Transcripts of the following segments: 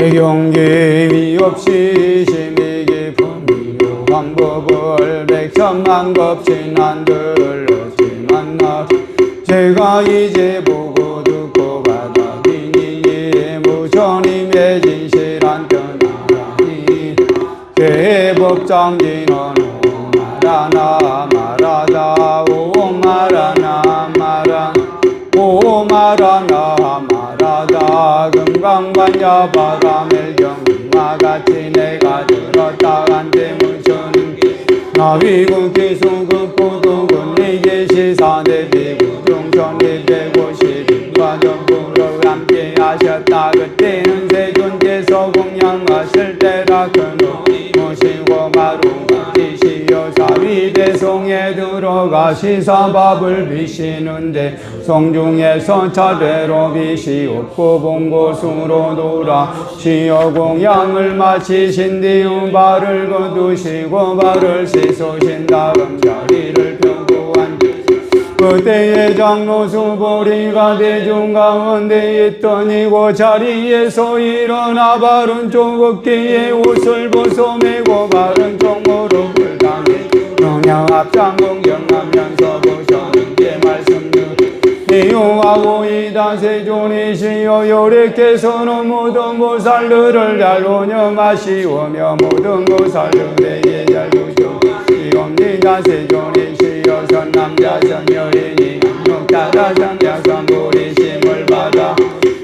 대경계미 없이 심히 깊은 미료 방법을 백천만 겁진 안 들었지만 나 제가 이제 보고 듣고 받아들이니 무천임의 진실한 변화라니 대법장진은 오마라나 마라다 오마라나 마라 오마라나 마라다 금강반야 바라멜경마같이 내가 들었다 한데 무천임 나비국기 수급고도군 이게 시사대 비구중천리 150인과 정부로 함께 하셨다 그때는 세존께서 공양하실 때라 큰우 모시고 바로 지시어 사위대송에 들어가 시사밥을 비시는데 성중에서 차례로 비시옵고 본 곳으로 돌아 시어 공양을 마치신 뒤 발을 거두시고 발을 씻으신 다음 자리를 펴고 앉으시고 그때의 장로 수보리가 대중 가운데 있더니 그 자리에서 일어나 바른 쪽 어깨에 옷을 벗어 매고 바른 쪽 무릎을 당해 영양 앞장 공경하면서 보셔는 게 말씀들 이용하고 이다 세존이시여 요래께서는 모든 보살들을 잘 운영하시오며 모든 보살들에게 잘 주시옵니다. 세존이시여 선남자 선여인이 육다라 선자 선보리심을 받아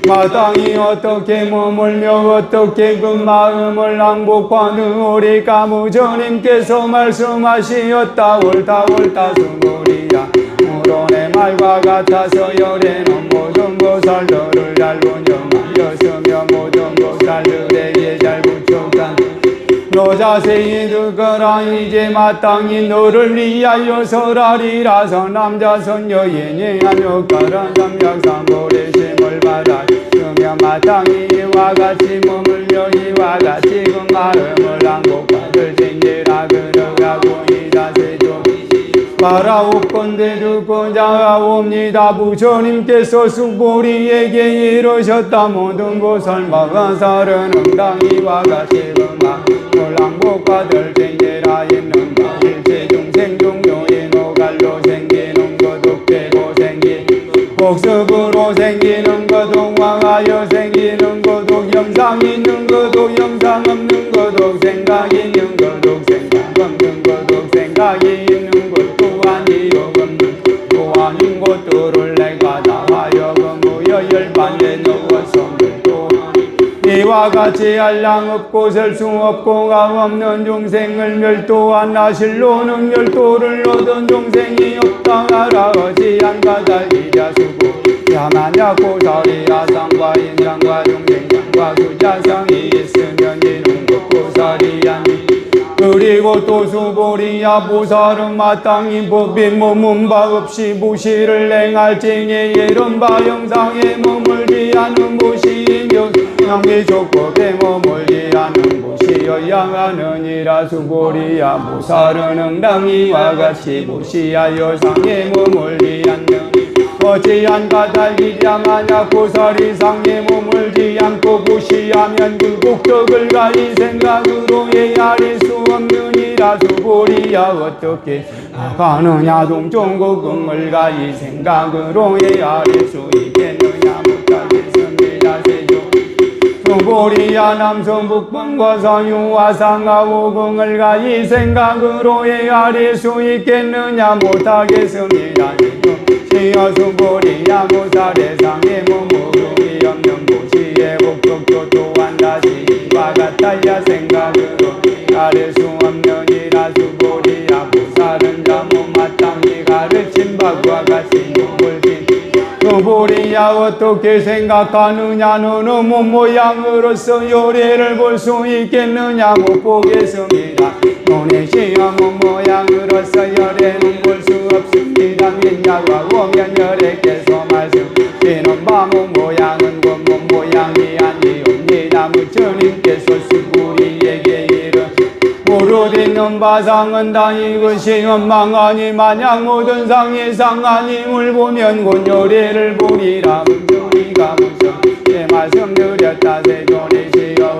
마땅히 어떻게 머물며 어떻게 그 마음을 낭복하는 우리 가무전님께서 말씀하시었다 옳다 옳다 수고리야 물론의 말과 같아서 열에는 모든 보살들을 잘 운영하였으며 모든 보살들에게 잘 부족한 너 자세히 듣거라 이제 마땅히 너를 위하여 설하리라서 남자선 여인이 한육가란 삼약삼보리심을 받아 그며 마땅히 이와 같이 머물며 이와 같이 그 마음을 낭복받을 진지라 그러가고 이 자세 좀 바라옵건대 듣고 자옵니다. 부처님께서 숙보리에게 이르셨다. 모든 보살마가 살은 응당이와 같이 그 마음을 낭복받을 진지라 있는 바 일체 중생 중요인 오갈로 생기는 것 독대로 생기는 복습으로 생기는 것 동황하여 생기는 것 독영상 있는 것 독영상 없는 것 독생각 있는 것 독생각 없는 것 독생각이 있는 것 또한이요 없는 또한인 것들을 내가 다 하여 무여열반에 넣었음을 이와 같이 한량 없고 셀 수 없고 감 없는 중생을 멸도한 나실로는 멸도를 얻은 중생이 없다 하라 어지한 가달기자 수고 야만야 고사리야 상과 인상과 중생상과 수자상이 있으면 이는 것 고사리야니 그리고 또 수보리야 보살은 마땅히 법인 몸은 바 없이 무시를 행할지니 이런 바 영상에 머물지 않은 무시이며 양미 족법에 머물지 않은 무시여야 하느니라 수보리야 보살은 응당이와 같이 무시하여 상에 머물지 않는 어찌한 가달기자 만약 보살이 상에 머물지 않고 무시하면 그 국덕을 가히 생각으로 헤아릴 수 없느니라 수보리야 어떻게 나가느냐 동종고금을 가히 생각으로 헤아릴 수 있겠느냐 못하겠습니다 세조 수보리야 남성 북방과 서유와 상하오공을 가히 생각으로 헤아릴 수 있겠느냐 못하겠습니다 시여 수보리야 보살의 상에 머무름이 없는 보시의 복덕도 또한 다시 이와 같아야 생각으로 가릴 수 없느니라 수보리야 보살은 자무 마땅히 가르친 바와 같이 눈물진 수보리야 어떻게 생각하느냐 너는 몸 모양으로서 요래를 볼 수 있겠느냐 못 보겠습니다 너네 시여 몸 모양으로서 요래는 볼 수 없습니다 민야와 오면 열애께서 말씀드리는 바 몸 모양은 몸 모양이 아니옵니다 부처님께서 수보리에게 이르 무릇 있는 바상은 다 이것이 원망하니 만약 모든 상이 상하님을 보면 곧 요래를 보리라 우리가 무슨 제 말씀드렸다 세존이시여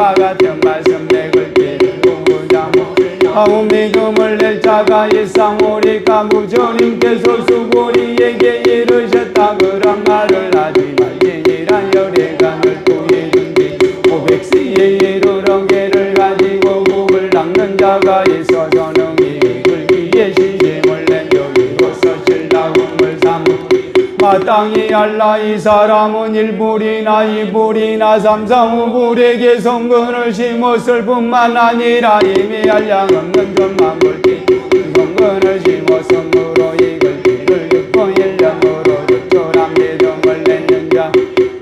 이와 같은 말씀 내글 띠를 공부자모 아우미금을 낼 자가 일상오리까 무조님께서 수고리에게 이르셨다. 그런 말을 하지 말지니란 열애간을 또해준디 오백시에 이르러 개를 가지고 국을 닦는 자가 있어서는 이 글기에 시심을 낸 여기로서 칠다금을 삼 마땅히 알라. 이 사람은 1불이나 2불이나 3, 4, 5불에게 성근을 심었을 뿐만 아니라 이미 알량 없는 전만 볼지 성근을 심었으므로 이글 띠를 6번 1년으로 적절한 믿음을 냈는 자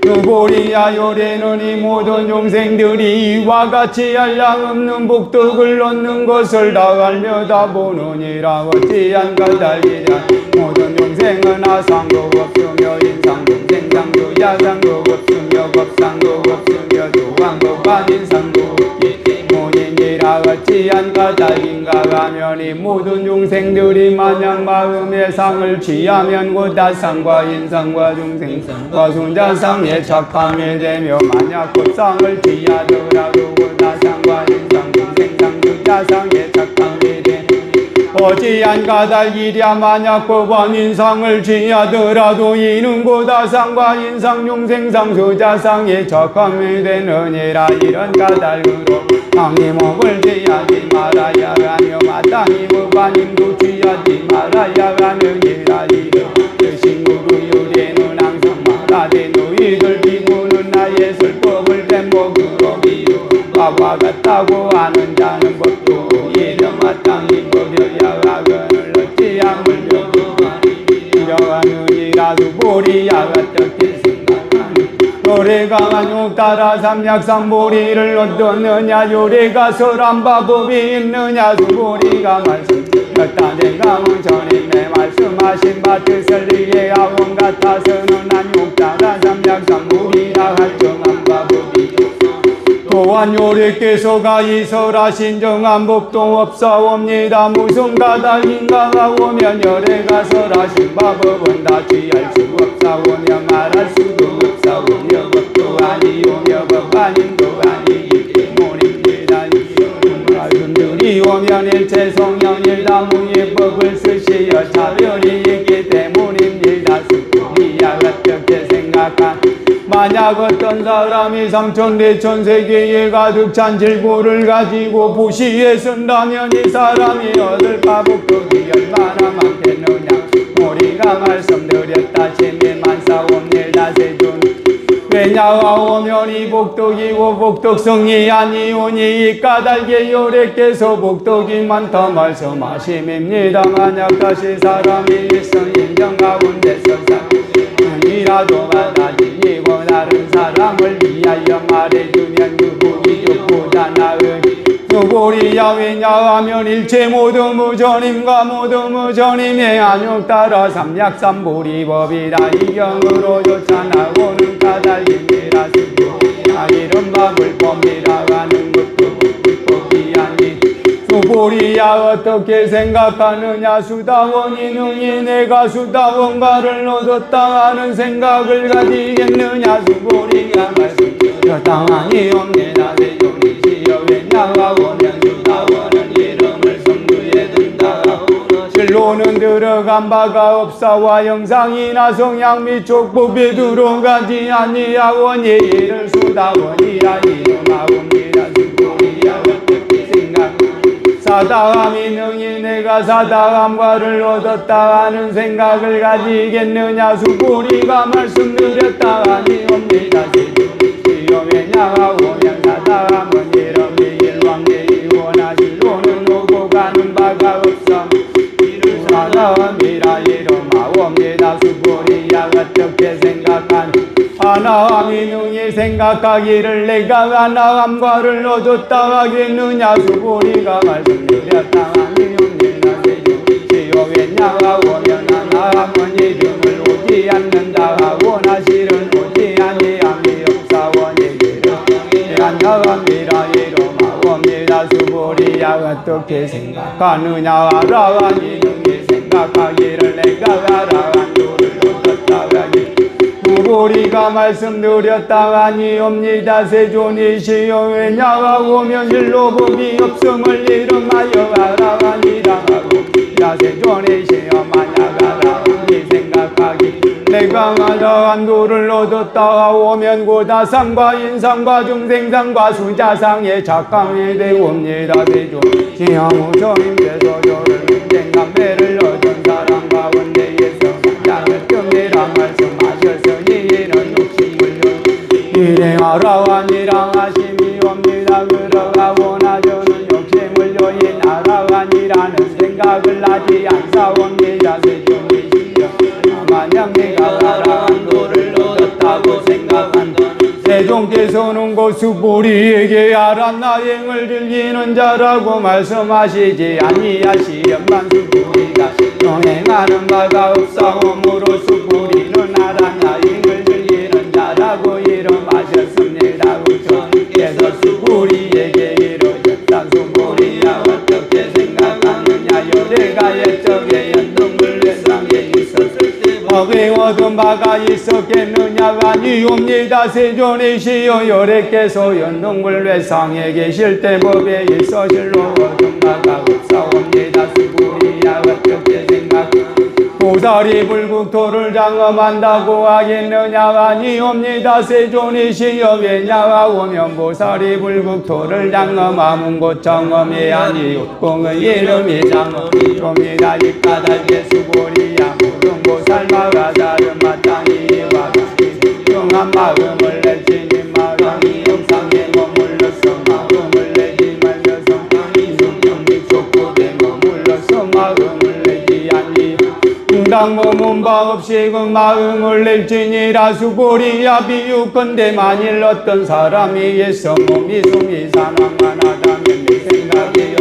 누보리야. 요래는 이 모든众생들이 이와 같이 알량 없는 복덕을 얻는 것을 다 알며 다 보느니라. 어찌한 까닭이랴. 모든众생은 아상도 없으며 인상도 생상도 야상도 없으며 법상도 없으며 도왕도 반인상도 없기 모인이라. 어찌한 까닭인가 하면 이 모든众생들이 만약 마음의 상을 취하면 곧 다상과 인상과 중생상과 순자상에 착함이 되며 만약 법상을 취하더라도 곧 다상과 인상 중생상 순자상에 착함이 되며 어찌한 까닭이랴. 만약 법원 인상을 취하더라도 이는 곧 다상과 인상 중생상 수자상에 착함이 되느니라. 이런 까닭으로 당이 몸을 취하지 말아야 하며 마땅히 법안임도 취하지 말아야 하느니라. 이런 신구루 유래는 항상 말하되 너희들 비구는 나의 설법을 대목으로 미루 바와 같다고 하는 자는 법도 이려 마땅히 버려야 하거늘 어찌함을 이러하느니라. 수보리야 어떻게 생각하니 요래가 만육 따라 삼약삼보리를 얻었느냐. 요래가 설한바법이 있느냐. 수보리가 말씀드렸다. 내가 문전이 내 말씀하신 바 뜻을 이해하온 같아서는 안육 따라 삼약삼보리라 할 정한 바법이 또한 요래께서가 이설하신 정한 법도 없사옵니다. 무슨 까닭인가 하오면 요래가 설하신 바법은 다 취할 수 없사오며 말할 수도 없사오며 법도 아니오며 법아님도 아니기 때문입니다. 말씀들이 오면 일체 성령일다무의 법을 쓰시어 차별이 있기 때문입니다. 수고리야 어떻게 생각한 만약 어떤 사람이 3,4,000세계에 가득 찬 질고를 가지고 부시에 쓴다면 이 사람이 얻을까 복덕이 얼마나 많겠느냐. 우리가 말씀드렸다. 진리만사옵니다. 세존 왜냐하오면 이 복덕이고 복덕성이 아니오니 이 까닭에 요래께서 복덕이 많다 말씀하심입니다. 만약 다시 사람이 있어 인정 가운데서 이라도 받아들이고 다른 사람을 위하여 말해주면 누구이 좋고자 나으니 누구리야. 왜냐하면 일체 모두 무전임과 모두 무전임의 안육 따라 삼약삼보리 법이라. 이경으로 쫓아나오는 까닭입니다. 수보리야 이른바 불법이라 하는 것도 불법이 아니 수보리야 어떻게 생각하느냐. 수다원이 능히 내가 수다원가를 얻었다 하는 생각을 가지겠느냐. 수보리가 말씀드렸다. 아니옵니다. 세존이시여 왜냐하오면 수다원은 이름을 성두에 둔다. 실로는 들어간 바가 없사와 영상이나 성향 및 족법에 들어가지 아니하오니 이를 수다원이라 이름하옵니다. 수보리야 어떻게 생각하느냐. 사다함이 능히 내가 사다함과를 얻었다 하는 생각을 가지겠느냐. 수보리가 말씀드렸다. 아니옵니다. 세존이시여 왜냐하오면 사다함은 이름이 일왕제이 원하실로는 오고 가는 바가 없어 이를 사다함이라 이름하옵니다. 수보리야 어떻게 생각하니. 하나함이 능히 생각하기를 내가 하나함과를 얻었다 하겠느냐. 수보리가 말씀드렸다. 아니옵니다. 세존이시여 왜냐하오면 하나함은 이름을 오지 않는다 하오나 실은 오지 아니함이 없사오니기를 하나함이라 이름하옵니다. 수보리야 어떻게 생각하느냐. 하라하니 능히 생각하기를 내가 하라한 도를 얻었다 하기 수보리가 말씀드렸다 아니옵니다. 세존이시여 왜냐가 오면 일로 법이 없음을 이름하여 알아가니라 하고 야 세존이시여 만약 알아오니 생각하기 내가 말한 도를 얻었다가 오면 고다상과 인상과 중생상과 수자상의 작강이 되옵니다. 세존이시여 무조님께서 저를 인생감회를 얻은 사람 가운데에서 만약을 끔이라 말씀하셔서 이는 욕심을 일행하라 아니라 하심이옵니다. 그러가오나 저는 욕심을 요인하라 아니라는 생각을 하지 않사옵니다. 세존이시여 만약 내가 알아간 도를 얻었다고 생각한다 세존께서는 그 수보리에게 알았나 행을 즐기는 자라고 말씀하시지 아니하시련만 수보리가 행하는 바가 없사오므로 수보리는 알았나 행을 즐기는 자라고 이름하셨습니다. 우주님께서 수보리에게 이르셨다. 수보리야 어떻게 생각하느냐 여래가 옛적에 연동을 외상에 있었을 때 외워둔 바가 있었겠느냐 아니옵니다. 세존이시여 여래께서 연동불 외상에 계실 때 법에 있어 실로 얻은 바가 없사옵니다. 수보리야 어떻게 생각 보살이 불국토를 장엄한다고 하겠느냐 아니옵니다. 세존이시여 왜냐가 오면 보살이 불국토를 장엄하면 곧 장엄이 아니옵공의 이름이 장엄이옵니다. 이까닭에 수보리야 모든 보살마가 다른 마땅히와 용한 마음을 내지니 마음이 영상에 머물러서 마음을 내지 말려서 이성경이 족구에 머물러서 마음을 내지 아니 응당 머문 바 없이 그 마음을 낼지니라. 수보리야 비유컨대 만일 어떤 사람이 있어 몸이 숨이 사망만 하다면 내 생각이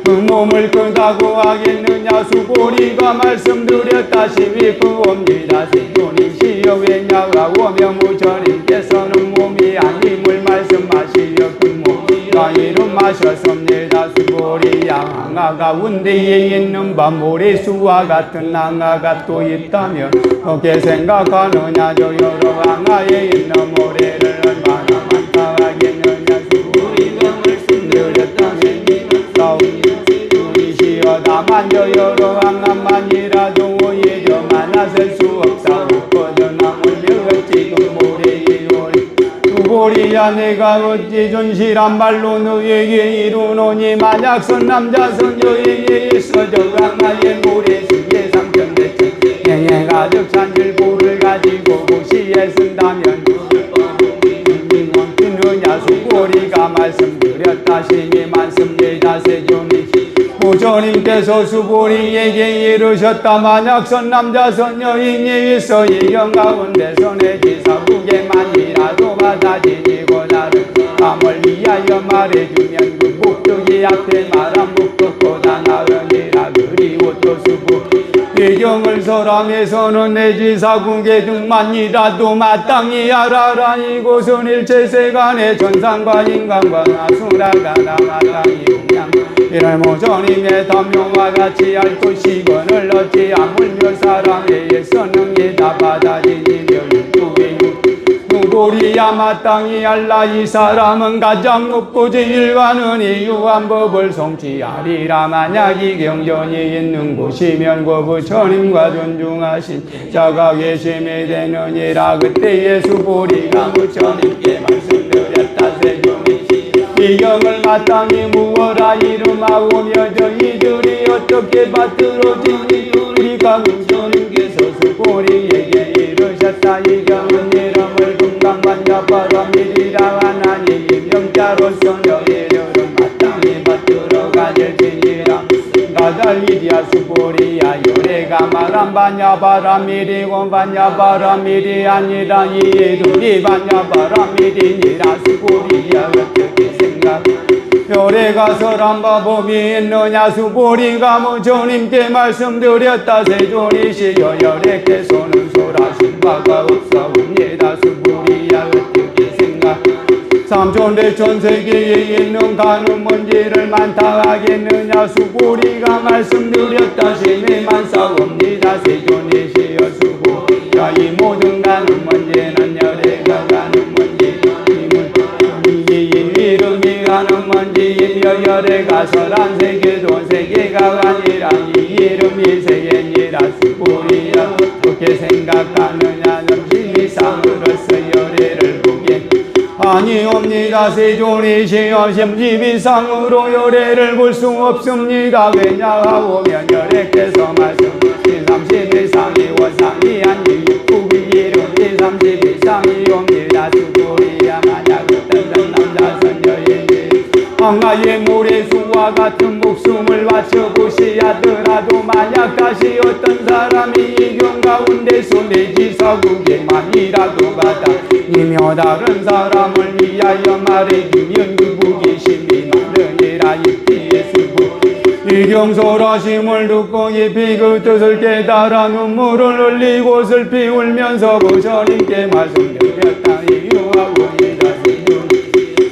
그 몸을 끄다고 하겠느냐. 수보리가 말씀드렸다시피 그옵니다. 세존이시여 왜냐가 오면 무저님께서는 몸이 아님을 말씀하시려 그 몸이라 이름하셨습니다. 수보리야 항아 가운데에 있는 밤모래수와 같은 항아가 또 있다면 어떻게 생각하느냐. 저 여러 항아에 있는 모래를 얼마나 많다 하겠느냐. 수보리가 말씀드렸다면 세존이시여 다만 저 여러 항암만이라도 예정만 하실 수 없사옵거든 하물며 어찌 그 모래의 요리 수보리야 내가 어찌 존실한 말로 너에게 이루노니 만약 선남자 선녀에게 있어 저 항아의 모래수에 상편대체 행해 가득 찬 질보를 가지고 고시에 쓴다면 원피느냐. 수보리가 말씀드렸다시니 말씀되다. 세존이시여 부처님께서 수보리에게 이르셨다. 만약 선남자 선녀인이 있어 이경 가운데서 내 지사국에만이라도 받아지니고 나를 감을 위하여 말해주면 그 목적이 앞에 말한 목적보다 나으니라. 그리고 또 수보리 이경을 설함에서는 내 지사국의 등만이라도 마땅히 알아라. 이곳은 일체세간의 전상과 인간과 아수라가 다 마땅히 공양 이를 모조님의 담용과 같이 할 것이건을 어찌 아물며 사람의 선능이 다 받아지니 멸육국의 수보리야 마땅히 알라. 이 사람은 가장 높고 제일 가는 이유한 법을 성취하리라. 만약 이 경전이 있는 곳이면 그 부처님과 존중하신 자가 계심이 되느니라. 그때의 수보리가 부처님께 말씀드렸다. 세존이시여 이경을 마땅히 무어라 이름하오며 저희들이 어떻게 받들어지니. 우리가 부처님께서 수보리에게 이르셨다. 이경은 이름을 금강반야바라밀이라 하나니 임명자로서 너희들은 마땅히 받들어 가질지니라. 가달리디아 수보리야 요래가 말한 반야바라밀이고 반야바라밀이 아니라 이해들이 반야바라밀이니라. 수보리야 어떻게 생각 요래가 설한 법이 있느냐. 수보리가 부처님께 말씀드렸다. 세존이시여 요래께서는 설하신 바가 없사옵니다. 수보리야 어떻게 생각 삼천대천 세계에 있는 가는 먼지를 많다 하겠느냐. 수보리가 말씀드렸다. 심히 많사옵니다. 세존이시여 수보리야 이 모든 가는 먼지 열애가 설한 세계도 세계가 아니라 이 이름이 세계니라 수고리야 어떻게 생각하느냐 점심이 상으로서 열애를 보게 아니옵니다. 세존이시여 심지비상으로 열애를 볼 수 없습니다. 왜냐하오면 열애께서 말씀하신 30일상이 원상이 아니 육국이 이름이 30일상이옵니다. 수고리야 만약 어떤 남자선 여인이 황하의 모래수와 같은 목숨을 바쳐보시하더라도 만약 다시 어떤 사람이 이경 가운데서 내지 서국에만이라도 받아 이며 다른 사람을 위하여 말해주면 그부 계심이 많으니라 입기에 쓰고 이경솔하심을 듣고 깊이 그 뜻을 깨달아 눈물을 흘리고 슬피 울면서 부처님께 말씀드렸다. 이유하오이다.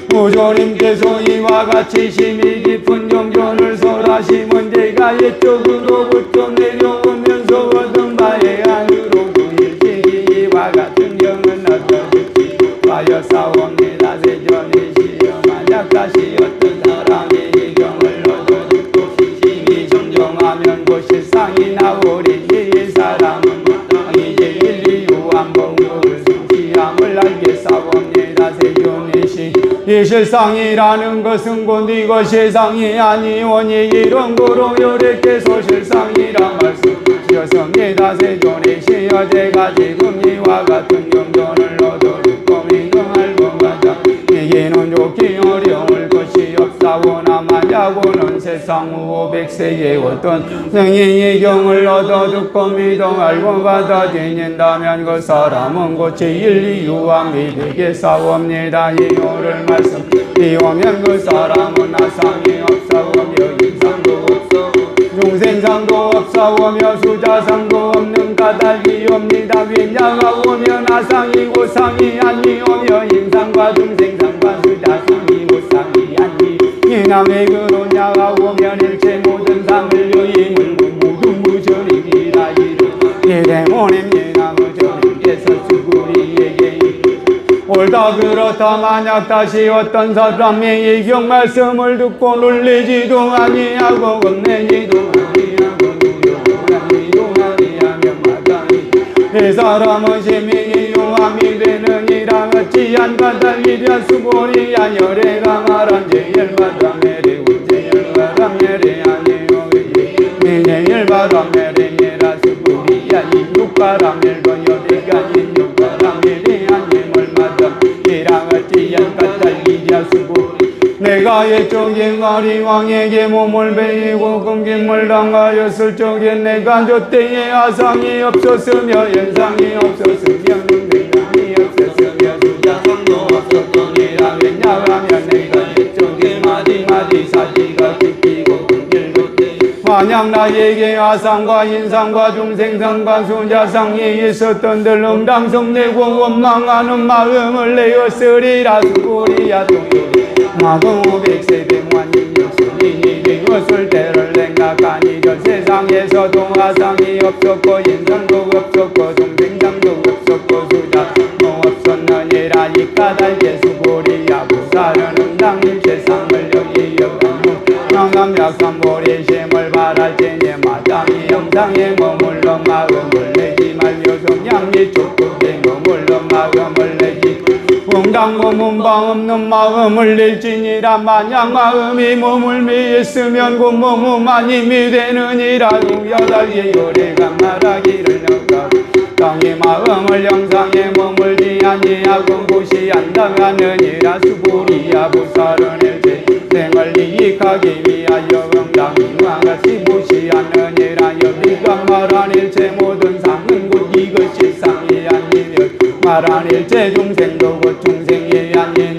부처님께서 이와 같이 심히 깊은 정견을 설하심은 제가 옛적으로부터 내려오면서 얻은 바에 안으로 일찍이 이와 같은 경은 얻어듣지 하였사옵니다. 세존이시여 만약 다시 어떤 사람이 이 경을 얻어듣고 심히 정정하면 곧 실상이 나오리. 이 사람은 마땅히 제1,2,3,4,5을 성취함을 알겠사옵니다. 세존이시 이 실상이라는 것은 곧 이것 실상이 아니오니 이런 거로 열애께서 실상이라 말씀하셨습니다. 세존이시여 제가 지금 이와 같은 경전을 얻어듣고 민경할 것 같아 이기는 좋기 어려울 것이 없사오나 만약오는 세상 후 500세에 어떤 성인이 경을 얻어듣고 미동할 것 같아 지닌다면 그 사람은 곧 제1,2,3,4,5이 되겠사옵니다. 이유를 말씀드리오면 그 사람은 아상이 없사오며 인상도 없어 중생상도 없사오며 수자상도 없는 까닭이옵니다. 왜냐하오면 아상이고 상이 아니오며 인상과 중생상과 수자상이 고상이 아니 이남의 그로냐하오면 일체 모든 상을 여임을 모두 무저림이라 이 때문에 이남의 저님께서 수구리에게 옳다 그렇다 만약 다시 어떤 사람이 이경 말씀을 듣고 놀리지도 아니하고 겁내지도 아니하고 두려워 아니도 아니하면 마땅히 이 사람은 심히 유함이 되느니라. 어찌한 까닭이랴 수고리야 열애가 말한 제일바람 메리 우제열바람 메리 아니요 제일바람 메리니라 수고리야 이 육바람 일도 열애가 이 육바람 메리 아님을 마다 이랑 어찌한 까닭이랴 수고 내가 옛적에 가리 왕에게 몸을 베이고 금김을 당하였을 적에 내가 저 때에 아상이 없었으며 연상이 없었으며 능력이 없었으며 수자성도 없었더니라. 왜냐하면 내가 옛적에 마디마디 사지가 깊이고 금길도 때 만약 나에게 아상과 인상과 중생상과 수자상이 있었던들 응당성 내고 원망하는 마음을 내었으리라. 수고리야 동요리 마공 500세 백만인 육순이니 비었을 때를 생각하니 전 세상에서도 아상이 없었고 인상도 없었고 중생상도 없었고 수자도 없었느니라. 이 까닭에 수고리야 부사는 응당일 세상을 여기 여간무 영암약삼보리 심을 바랄지니 마땅히 영상에 머물러 마음을 내지 말며 성향이 촉구에 머물러 마음을 내지 응당 머문방 없는 마음을 낼지니라. 만약 마음이 머물미 있으면 그 머무만 힘이 되느니라. 여달기 요리가 말하기를 너가 땅의 마음을 영상에 머물지 아니하고 곳이 안당하느니라. 수고리야 부사는 일체 생을 이익하기 위하여 응당이 왕같이 무시하느니라. 여비가 말한 일체 모든 상은 곧 이것이 상이 아니며 말한 일체 중생도 곧 중생이 아닌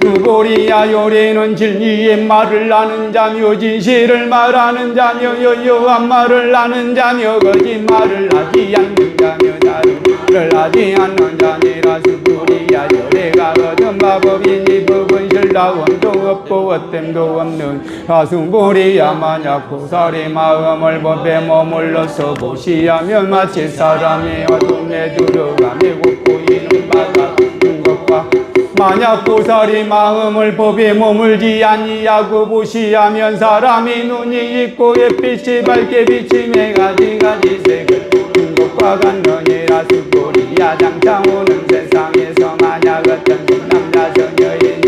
수고리야 요리는 진리의 말을 아는 자며 진실을 말하는 자며 여여한 말을 아는 자며 거짓말을 하지 않는 자며 다름을 하지 않는 자니라. 수고리야 요리가 얻은 마법이니 법은 신라원도 없고 헛됨도 없는 가수보리야. 만약 고살의 마음을 법에 머물러서 보시하면 마치 사람이 어둠에 들어가며 곧 보이는 바가 없는 것과 만약 보살이 마음을 법에 머물지 아니하고 무시하면 사람이 눈이 있고 햇빛이 밝게 비침에 가지가지 색을 중국과 간론이라 수고리야 장차 오는 세상에서 만약 어떤 남자 소녀의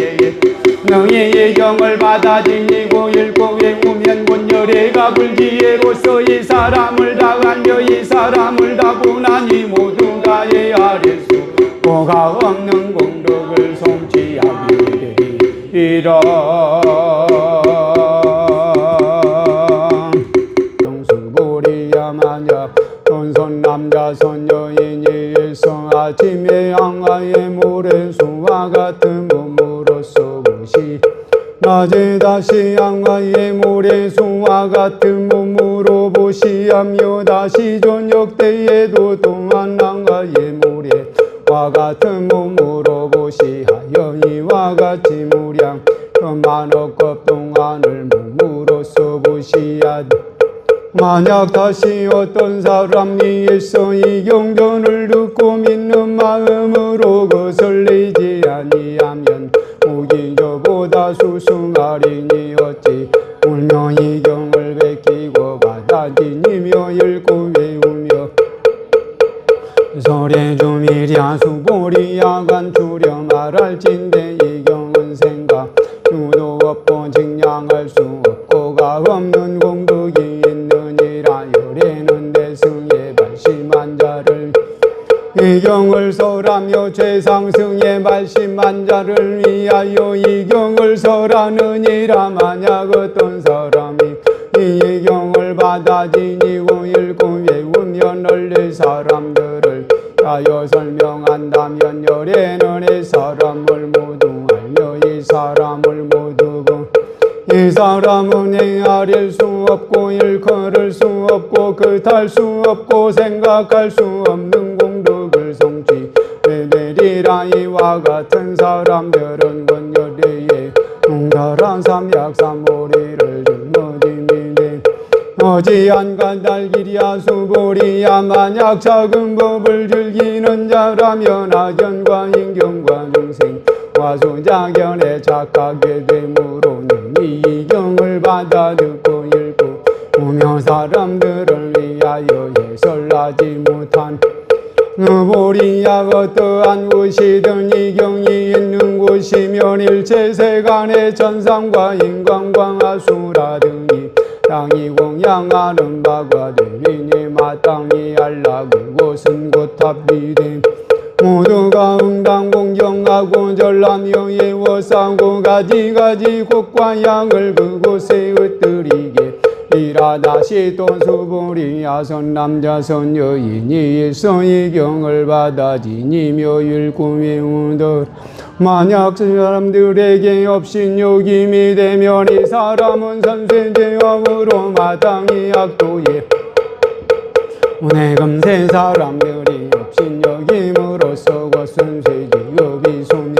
너의 예경을 받아 지니고 읽고 외우면 본열애가 불지혜로서 이 사람을 다 알려 이 사람을 다 보나니 모두가 헤아릴 수가 없는 공덕을 성취하리이라. 정수보리야 만약 손손 남자 손여인이 일성 아침에 양화의 모래수와 같은 몸으로서 무시 낮에 다시 양화의 모래수와 같은 몸으로 보시하며 다시 저녁 때에도 또한 양화의 모래와 같은 몸으로 보시하여 이와 같이 무량 만억 급 동안을 몸으로서 보시하되 만약 다시 어떤 사람이 일서 이 경전을 듣고 믿는 마음으로 거슬리지 아니하면 무기 저보다 수승하리니 어찌 울며 이 경을 베끼고 받아지니며 읽고 외우며 설에 주미랴 수보리야 간추려 말할진대 이 경은 생각 수도 없고 증량할 수 없고가 없는 공덕이 있느니라. 열애는 대승에 발심한 자를 이 경을 설하며 최상승에 발심한 자를 위하여 이 경을 설하느니라. 만약 어떤 사람이 이 경을 받아 지니고 읽고 외우며 널리 사람들을 하여 설명한다면 열애는 이 사람을 모두 알며 이 사람을 모두 이 사람은 헤아릴 수 없고 일컬을 수 없고 그탈 수 없고 생각할 수 없는 공덕을 성취되리라. 이와 같은 사람들은 권열애에 동달한 삼약삼보리를 증거dim이되 어지한 간달기랴 수보리야. 만약 작은 법을 즐기는 자라면 악연과 인경과 능생과 수작연에 착하게 되므로는 이 경을 받아 듣고 읽고 보며 사람들을 위하여 해설하지 못한 보리야. 어떠한 곳이든 이 경이 있는 곳이면 일체 세간의 천상과 인간과 아수라 등이 땅이 공양하는 바가 되리니 마땅히 알라. 그곳은 곧 합리됨 모두가 응당 공경하고 절하며 예워싸고 가지가지 곡과 양을 그곳에 흩뜨리게 이라. 다시 또 수보리야 선남자 선여인이 일서 이 경을 받아 지니며 읽고 외우더 만약 사람들에게 업신여김이 되면 이 사람은 선세제업으로 마땅히 악도에 오늘 금세 사람들이 업신여김으로서 god순세제업이 소멸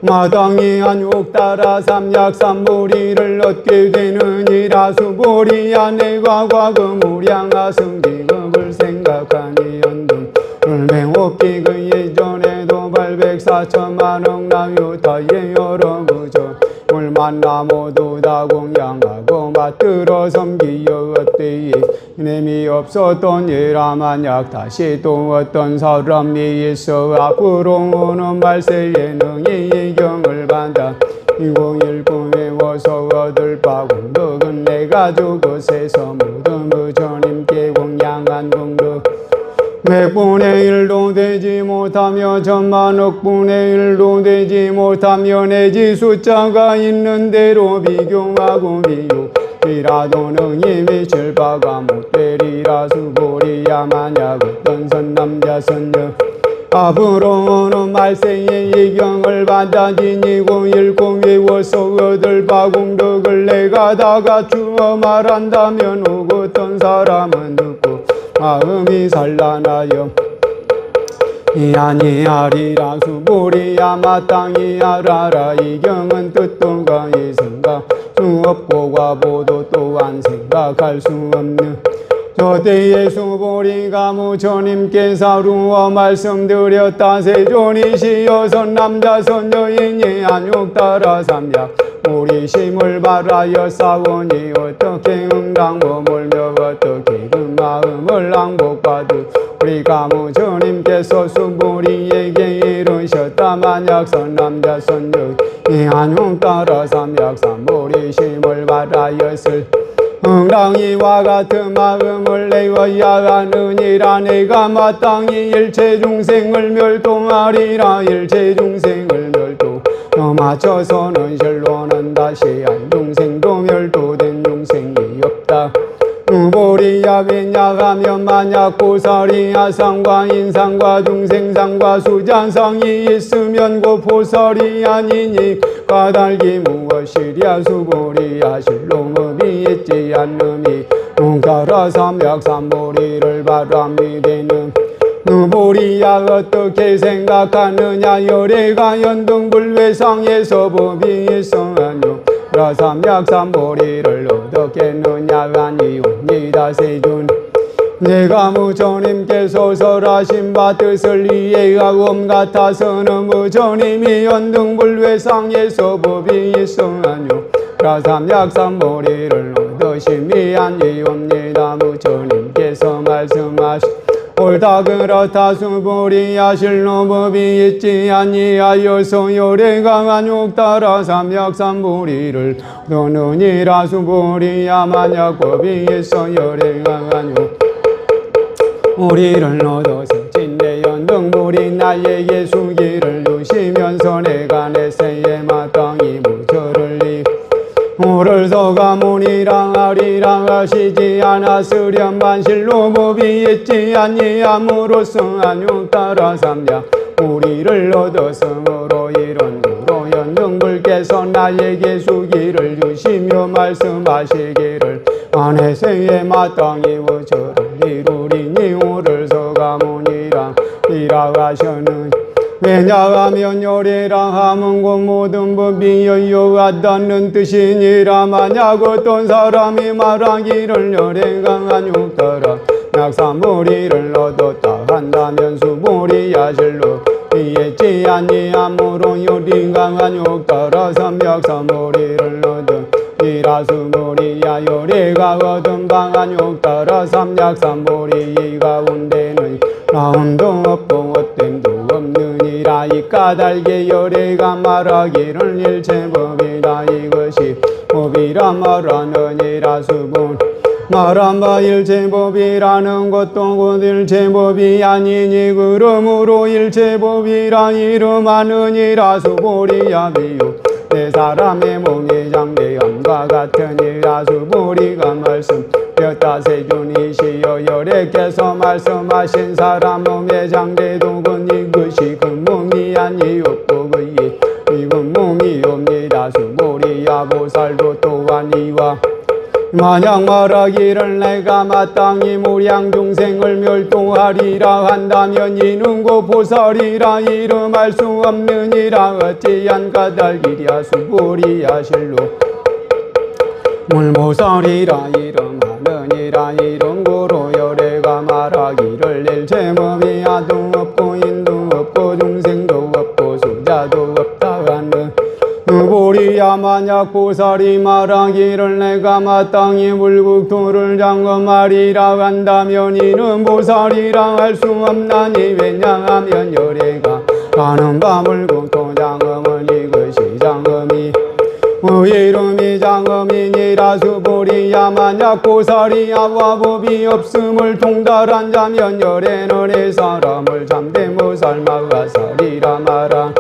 마땅히 한욕 따라 삼약삼보리를 얻게 되느니라. 수보리야 내가 과거 무량하 승기급을 생각하니 연등 불맹없기 그 예전에도 804천만억 나유타의 여러 부처 물 만나 모두 다 공양하고 받들어 섬기여 어때에 이름이 없었던 예라. 만약 다시 또 어떤 사람이 있어 앞으로 오는 말세에는 이 경을 받아 이고 읽고 외워서 얻을 바 공덕은 내가 저곳에서 모든 부처님께 공양한 공덕 백분의 일도 되지 못하며 천만억분의 일도 되지 못하며 내지 숫자가 있는 대로 비교하고 비유이라도 능히 미칠 바가 못되리라. 수보리야 만약 어떤 선남자 선녀 앞으로 오는 말세에 이 경을 받아 지니고 읽고 외워서 얻을 바 공덕을 내가 다 갖추어 말한다면 어떤 사람은 듣고 마음이 산란하여 아니하리라. 수보리야 마땅히 알아라. 이 경은 뜻도가 있은가 수 없고 과보도 또한 생각할 수 없는 저때에 수보리가 무처님께서 루어 말씀드렸다. 세존이시여 선남자 선여인이 안욕따라 삼약 우리 심을 바라여 싸우니 어떻게 응당범을 며 어떻게 그 마음을 낭복받으 우리가 무처님께서 수보리에게 이르셨다. 만약 선남자 선여인이 안욕따라 삼약 삼보리 심을 바라였을 응당이와 같은 마음을 내어야 하느니라. 내가 마땅히 일체 중생을 멸도하리라. 일체 중생을 멸도 맞춰서는 실로는 다시 한 중생도 멸도된 중생이 없다. 우보리야 왜냐하면 만약 보살이야 상과 인상과 중생상과 수잔상이 있으면 그 보살이 아니니 까닭이 무엇이랴. 수보리야 실로법이 있지 않음이 응가라 삼약삼보리를 바람이되는 우보리야 어떻게 생각하느냐. 열애가 연등불회상에서 법이 있어하뇨. 라삼약삼보리를 어떻겠느냐 아니옵니다. 세존 내가 무처님께서 설하신 바 뜻을 이해하옴 같아서는 무처님이 연등불회상에서 법이 있어하뇨. 라삼약삼보리를 얻으심이 아니옵니다. 무처님께서 말씀하신 옳다 그렇다. 수보리야 실로 법이 있지 아니하여서 열애가 안욕따라 삼약삼보리를 너느니라. 수보리야 만약 법이 있어 열애가 안욕 우리를 얻어서 진대연등불이 나에게 수기를 주시면서 내가 내세에 마땅히 무처를 오를 서가모니랑 아리랑 하시지 않았으련만 실로 법이 있지 아니함으로써 안욕따라 삼약 우리를 얻었으므로 이런 구로 연등불께서 나에게 수기를 주시며 말씀하시기를 안해세에 마땅히 무처를 이루리니 오를 서가모니랑 이라가셔는 왜냐하면 열애라 함은 곧 모든 법이 여여하다는 뜻이니라. 만약 어떤 사람이 말하기를 열애가 안욕따라 약삼보리를 얻었다 한다면 수보리야 실로 이해지 아니함으로 열애가 안욕따라 삼약삼보리를 얻으리라. 수보리야 열애가 얻은 바 안욕따라 삼약삼보리 이 가운데는 나음도 없고 헛됨도 없느니라. 이 까닭에 열애가 말하기를 일체법이다. 이것이 법이라 말하느니라. 수본 말한 바 일체법이라는 것도 곧 일체법이 아니니 그러므로 일체법이라 이름하느니라. 수보리야 비유 내 사람의 몸이 장대함과 같으니라. 수보리가 말씀하였다. 세존이시여 열애께서 말씀하신 사람 몸의 장대도 곧 이것이 그 몸이 아니었고 그의 이건 몸이옵니다. 수보리야 보살도 또한 이와 만약 말하기를 내가 마땅히 무량중생을 멸도하리라 한다면 이는 고 보살이라 이름할 수 없느니라. 어찌한 까닭이랴. 수보리야 실로 물보살이라 이름하느니라. 이런 고로 열애가 말하기를 일체법이 아도 없고 인도 없고 중생도 없고 수자도 없다 하는 수보리야 만약 보살이 말하기를 내가 마땅히 물국토를 장엄하리라 한다면 이는 보살이라 할 수 없나니. 왜냐하면 열애가 가는 바 물국토 장엄은 이것이 장엄이 이름이 장엄이니라. 수보리야 만약 보살이야와 법이 없음을 통달한 자면 열애는 이 사람을 참된 보살마가살이라 말하.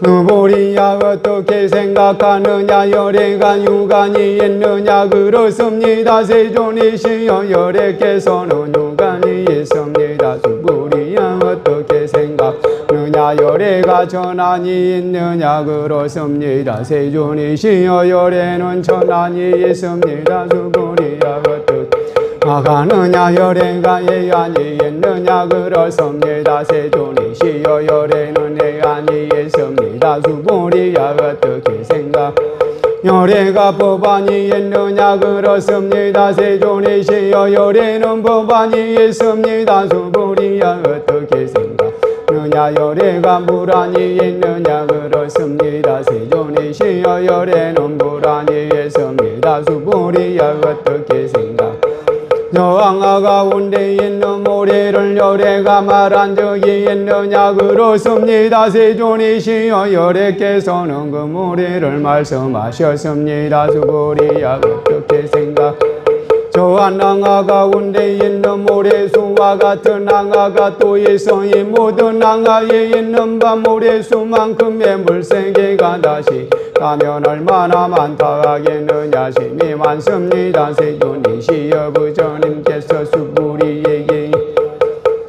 수보리야 어떻게 생각하느냐. 열애가 유관이 있느냐. 그렇습니다. 세존이시여 열애께서는 유관이 있습니다. 수보리야 어떻게 생각하느냐. 열애가 전환이 있느냐. 그렇습니다. 세존이시여 열애는 전환이 있습니다. 수보리야 어떻게 가느냐. 열애가 애안이 있느냐. 그렇습니다. 세존이시여 열애는 애안이 있습니다. 수보리야 어떻게 생각 요래가 법안이 있느냐 그렇습니다. 세존이시여 요래는 법안이 있습니다. 수불이야 어떻게 생각느냐 요래가 불안이 있느냐 그렇습니다. 세존이시여 요래는 불안이 있습니다. 수불이야 어떻게 생각 여왕아 가운데 있는 모래를 요래가 말한 적이 있느냐 그렇습니다. 세존이시여 요래께서는 그 모래를 말씀하셨습니다. 수불이야 어떻게 생각 저한항아 가운데 있는 모래수와 같은 항아가 또 있어 이 모든 항아에 있는 바 모래수만큼의 물세계가 다시 가면 얼마나 많다하겠느냐 심이 많습니다. 세존이시여 부처님께서 수불이에게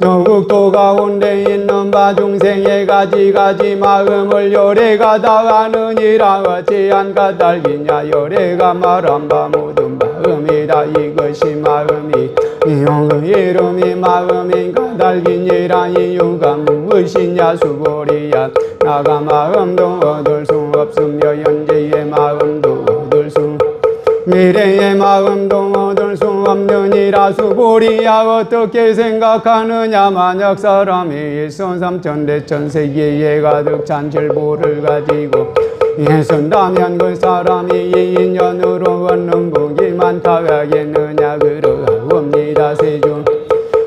조국도 가운데 있는 바 중생의 가지가지 마음을 요래가 다 아느니라 어찌한 까닭이냐 요래가 말한 바 모든 마음이다. 이것이 마음이 이용의 이름이 마음인 까닭이니라. 이유가 무엇이냐 수불이야 나가 마음도 얻을 수 없으며 현재의 마음도 얻을 수 미래의 마음도 얻을 수 없느니라. 수불이야 어떻게 생각하느냐 만약 사람이 일선 삼천대천 세계에 가득 찬 질보를 가지고 예선다면 그 사람이 이 인연으로 얻는 복이 많다 하겠느냐 그러하옵니다. 세존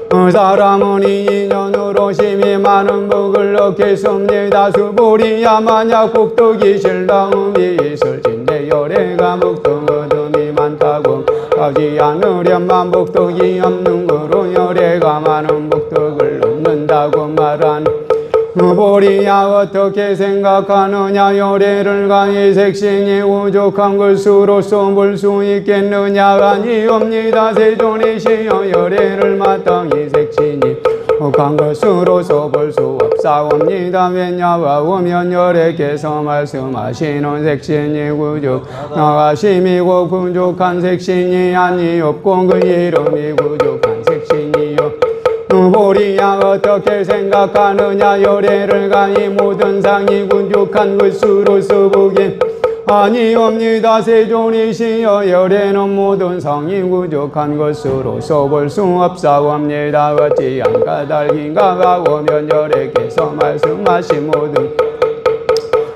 그 사람은 이 인연으로 심히 많은 복을 얻겠습니다. 수불이야 만약 복덕이 실다움이 있을진데 요래가 복덕 얻음이 많다고 하지 않으련만 복덕이 없는 거로 요래가 많은 복덕을 얻는다고 말한 수불이야 어떻게 생각하느냐 요래를 가히 색신이 우족한 것으로서 볼 수 있겠느냐 아니옵니다. 세존이시여 요래를 마땅히 색신이 우족한 것으로서 볼 수 없사옵니다. 왜냐하면 요래께서 말씀하시는 색신이 구족 나가심이고 부족한 색신이 아니옵고 그 이름이 부족한 색신이요 수불이야 어떻게 생각하느냐 요래를 가히 모든 상이 군족한 것으로서 보긴 아니옵니다. 세존이시여 요래는 모든 상이 부족한 것으로서 볼 수 없사옵니다. 어찌한 까닭인가 하오면 요래께서 말씀하신 모든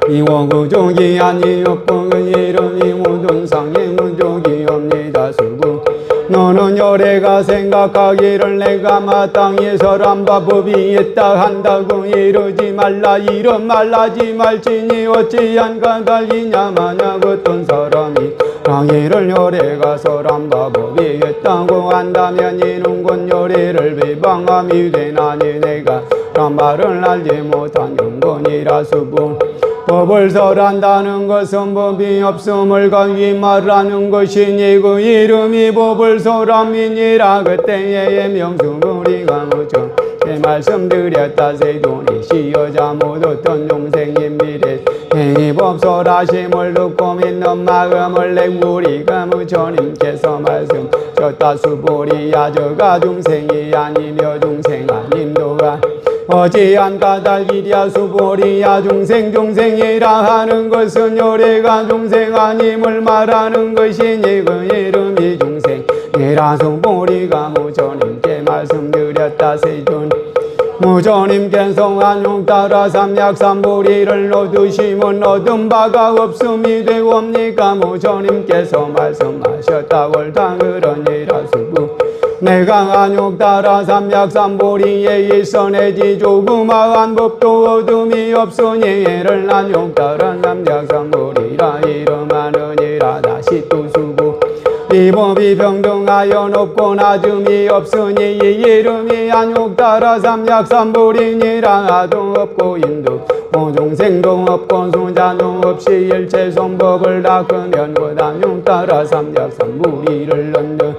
이원 구족이 아니옵고 그 이름이 모든 상이 부족이옵니다. 수부 너는 요래가 생각하기를 내가 마땅히 설한 법이 있다 한다고 이러지 말라 이런 말하지 말지니 어찌한 까닭이냐 만약 어떤 사람이 당일을 요래가 설한 법이 있다고 한다면 이는 곧 요래를 비방함이 되나니 내가 그런 말을 알지 못한 영건이라 수부 법을 설한다는 것은 법이 없음을 가히 말하는 것이니 그 이름이 법을 설함이니라. 그때의 명수무리가 무정 제 말씀드렸다. 세존이시여 잘못 어떤 용생인 미래 행위 법설하심을 듣고 믿는 마음을 내 우리가 부처님께서 말씀하셨다. 수불이야 저가 중생이 아니며 중생 아님도가 어찌한 까닭이랴 수불이야 중생이라 하는 것은 요래가 중생 아님을 말하는 것이니 그 이름이 중생이라. 수불이가 무조님께 말씀드렸다. 세존 무조님께서 안용 따라 삼약삼불이를 얻으시면 얻은 바가 없음이 되옵니까. 무조님께서 말씀하셨다. 옳다 그러니라. 수부 내가 안욕 따라 삼약삼불이에 있어 내지 조그마한 법도 얻음이 없으니 이를 안욕 따라 삼약삼불이라 이름하느니라. 다시 또 수부 이 법이 평등하여 높고 낮음이 없으니 이 이름이 안욕 따라 삼약삼불이니라. 아도 없고 인도 오종생도 없고 수자도 없이 일체 성법을 닦으면 그 안욕 따라 삼약삼불이를 얻는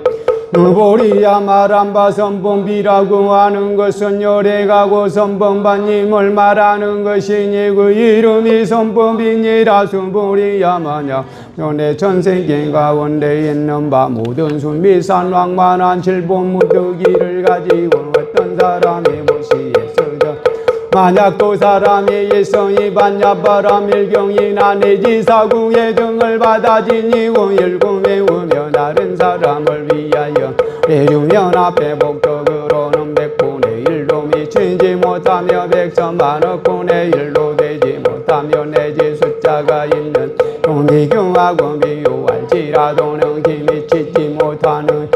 수불이야 말한 바 선범비라고 하는 것은 요래가고 선범바님을 말하는 것이니 그 이름이 선범이니라. 수불이야 만약 연애 천세계 가운데 있는 바 모든 순비산 왕만한 칠본 무더기를 가지고 어떤 사람이 무시에 쓰자 만약 또 사람이 일성이 반야바람 일경이나 내지 사궁의 등을 받아지니 일kum에 우며 다른 사람을 위하여 내주면 앞에 복덕으로는 100분의 1도 미치지 못하며 100천만억 분의 1도 되지 못하며 내지 숫자가 있는 미경하고 비유할지라도 능히 미치지 못하는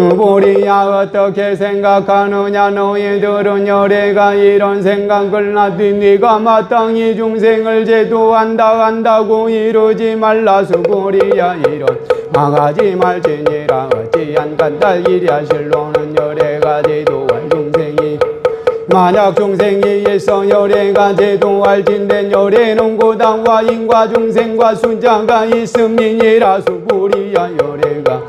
누보리야 어떻게 생각하느냐 너희들은 열애가 이런 생각을 놔두니 네가 마땅히 중생을 제도한다고 이러지 말라 수보리야 이런 망하지 말지니라 어찌한 간달기랴 실로는 열애가 제도할 중생이 만약 중생이 일성 열애가 제도할진된 열애는 고당과 인과 중생과 순자가 있음이니라 수보리야 열애가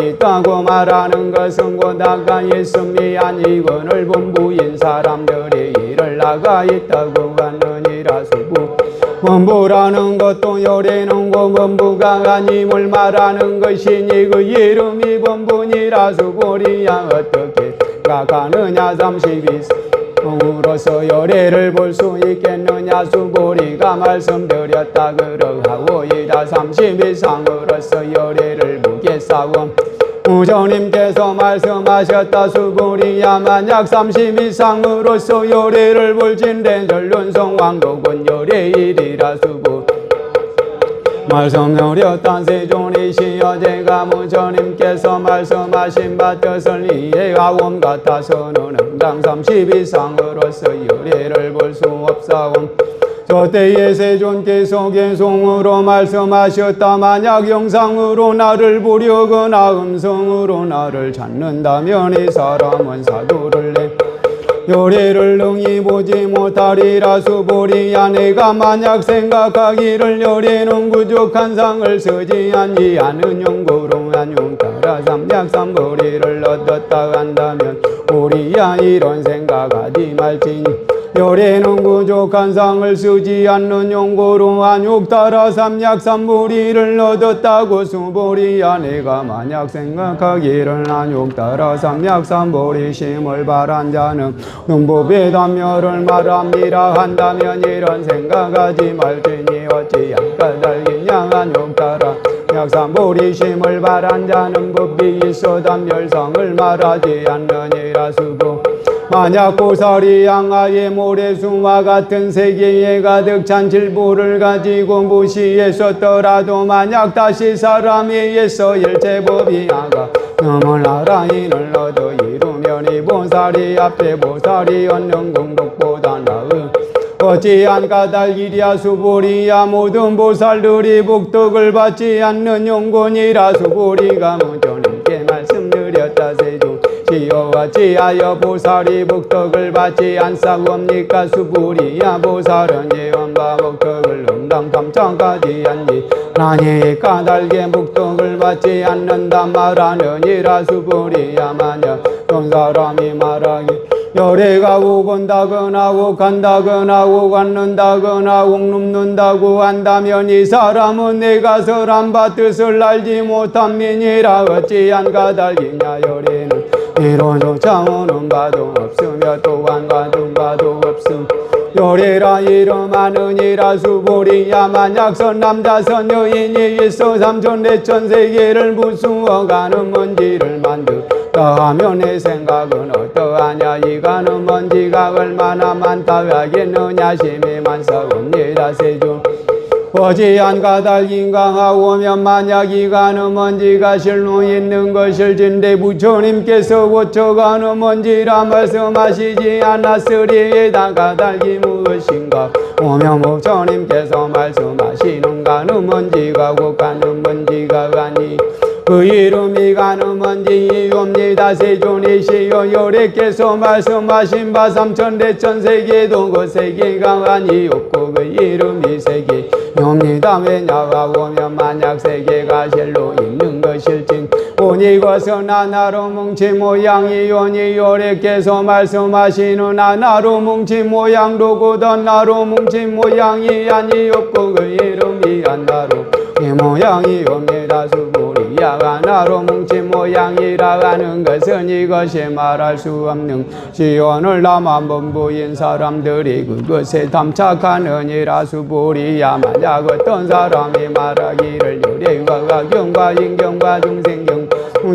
있다고 말하는 것은 고다가 있음이 아니고 넓은 부인 사람들이 이를 나가 있다고 하느니라 수부 원부라는 것도 열애는 원부가 아님을 말하는 것이니 그 이름이 원부니라 수보리야 어떻게 가가느냐 32성으로서 열애를 볼 수 있겠느냐 수보리가 말씀드렸다 그러하오이다 31상으로서 열애를 보겠사온 우조님께서 말씀하셨다 수보리야 만약 32상으로서 열애를 볼진된 전륜성 왕독은 열애일이라 수보 말씀드렸다 세존이시여 제가 무조님께서 말씀하신 바 뜻을 이해하옴 같아서는 응당 32상으로서 열애를 볼 수 없사옴 저때에 세존께서 개송으로 말씀하셨다 만약 영상으로 나를 보려거나 음성으로 나를 찾는다면 이 사람은 사도를 내 열애를 능히 보지 못하리라 수보리야 내가 만약 생각하기를 열애는 부족한 상을 쓰지 아니하는 용고로 안용 따라 삼약삼보리를 얻었다 한다면 우리야 이런 생각하지 말지니 열애는 부족한 상을 쓰지 않는 용고로 안욕 따라 삼약삼보리를 얻었다고 수보리야 내가 만약 생각하기를 안욕 따라 삼약삼보리 심을 바란 자는 눈법의 단멸을 말합니다 한다면 이런 생각하지 말지니 어찌한 까닭이냐 안욕 따라 약삼보리 심을 바란 자는 법이 있어 단멸성을 말하지 않느니라 수보 만약 고사리 양아의 모래수와 같은 세계에 가득 찬 질보를 가지고 무시했었더라도 만약 다시 사람이 있어 일체법이 아가 너물 나라인을 얻어 이루면 이 보살이 앞에 보살이 얻는 공덕보다 나은 어찌한 까닭이랴 수보리야 모든 보살들이 복덕을 받지 않는 용곤이라 수보리가 무조님께 말씀드렸다 세존 시여 어찌하여 보살이 복덕을 받지 않사옵니까 수보리야 보살은 예언바 복덕을 응당 탐청하지 않니 나니 까닭에 복덕을 받지 않는다 말하느니라 수보리야 만약 떤 사람이 말하기 열애가 오건다거나 오간다거나 오갔는다거나 옥눕는다고 한다면 이 사람은 내가 설한 바 뜻을 알지 못한 민이라 어찌한 까닭이냐 열애는 이로조차 오는 바도 없으며 또한 받은 바도 없음 열애라 이름하느니라 수보리야 만약 선남자 선여인이 있어 삼천 내천 세계를 부수어가는 먼지를 만들다 하면 내 생각은 어떠하냐 이가는 먼지가 얼마나 많다 하겠느냐 심히 만사옵니다 세존 어찌한 까닭인가 하오면 만약 이가는 먼지가 실로 있는 것일진데 부처님께서 고쳐가는 먼지라 말씀하시지 않았으리이다 까닭이 무엇인가 오면 부처님께서 말씀하시는 가는 먼지가 곧 가는 먼지가 아니 그 이름이 가는 먼지이옵니다 세존이시여 열애께서 말씀하신 바 삼천 대천 세계도 그 세계가 아니었고 그 이름이 세계옵니다 왜냐하오면 만약 세계가 실로 있는 것일진 오니 것은 하나로 뭉친 모양이오니 열애께서 말씀하시는 하나로 뭉친 모양도 곧 하나로 뭉친 모양이 아니었고 그 이름이 하나로 이 모양이옵니다 수보리 수보리야 하나로 뭉친 모양이라 하는 것은 이것이 말할 수 없는 시온을 남한번부인 사람들이 그것에 담착하느니라. 수보리야 만약 어떤 사람이 말하기를 유래와 경과 인경과 중생경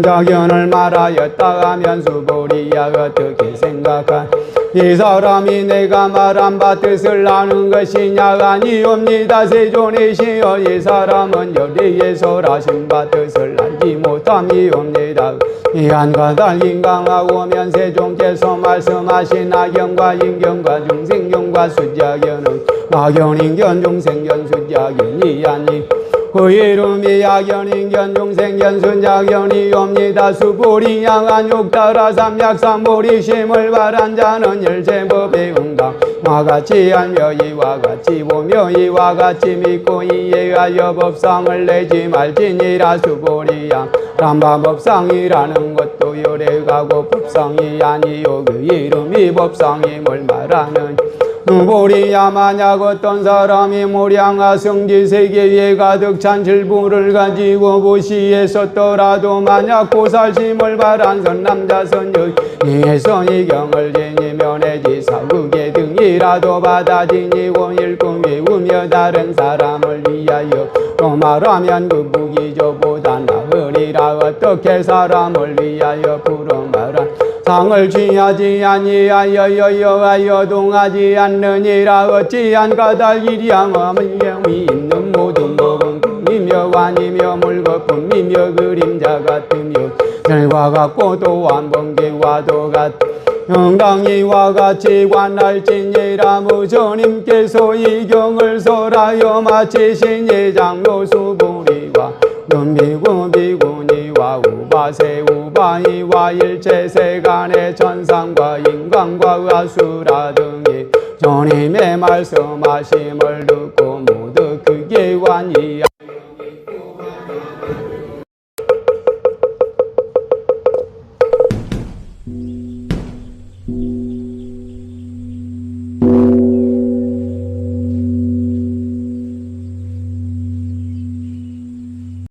자견을 말하였다 하면 수보리야 어떻게 생각한 이 사람이 내가 말한 바 뜻을 아는 것이냐? 아니옵니다. 세존이시여 이 사람은 여리에서 하신 바 뜻을 알지 못함이옵니다. 이한과 달리 강하오면 세존께서 말씀하신 악연과 인견과 중생견과 수자견은 악연인견 중생견 수자견이 아니 그 이름이 악연인견 중생견 수자견이옵니다. 수보리 양한 육타라 삼약삼보리 심을 바란 자는 일제법에 응당 와같이 알며 이와 같이 보며 이와 같이 믿고 이해하여 법상을 내지 말지니라. 수보리 양 람바법상이라는 것도 요래가고 법상이 아니요 그 이름이 법상임을 말하는 누보리야 만약 어떤 사람이 모량하 성지세계에 가득 찬 질부를 가지고 고시에 섰더라도 만약 고살심을 바란 선남자 선여 이에서 이경을 지니며 내지 사국의 등이라도 받아지니고 일꾼 외우며 다른 사람을 위하여 또 말하면 그 북이 저보다 나으리라. 어떻게 사람을 위하여 부러 말한 상을 취하지 아니하여 여여하여 동하지 않느니라. 어찌한 까닭이리 양함은 영이 있는 모든 법은 금이며 관이며 물거품이며 그림자 같으며 별과 같고 또한 번개와도 같 영당이와 같이 관할진이라. 무조님께서 이 경을 설하여 마치신 예장로 수보리와 눈비구 비구니와 우바세 우바이와 일체 세간의 천상과 인간과 아수라 등이 주님의 말씀하심을 듣고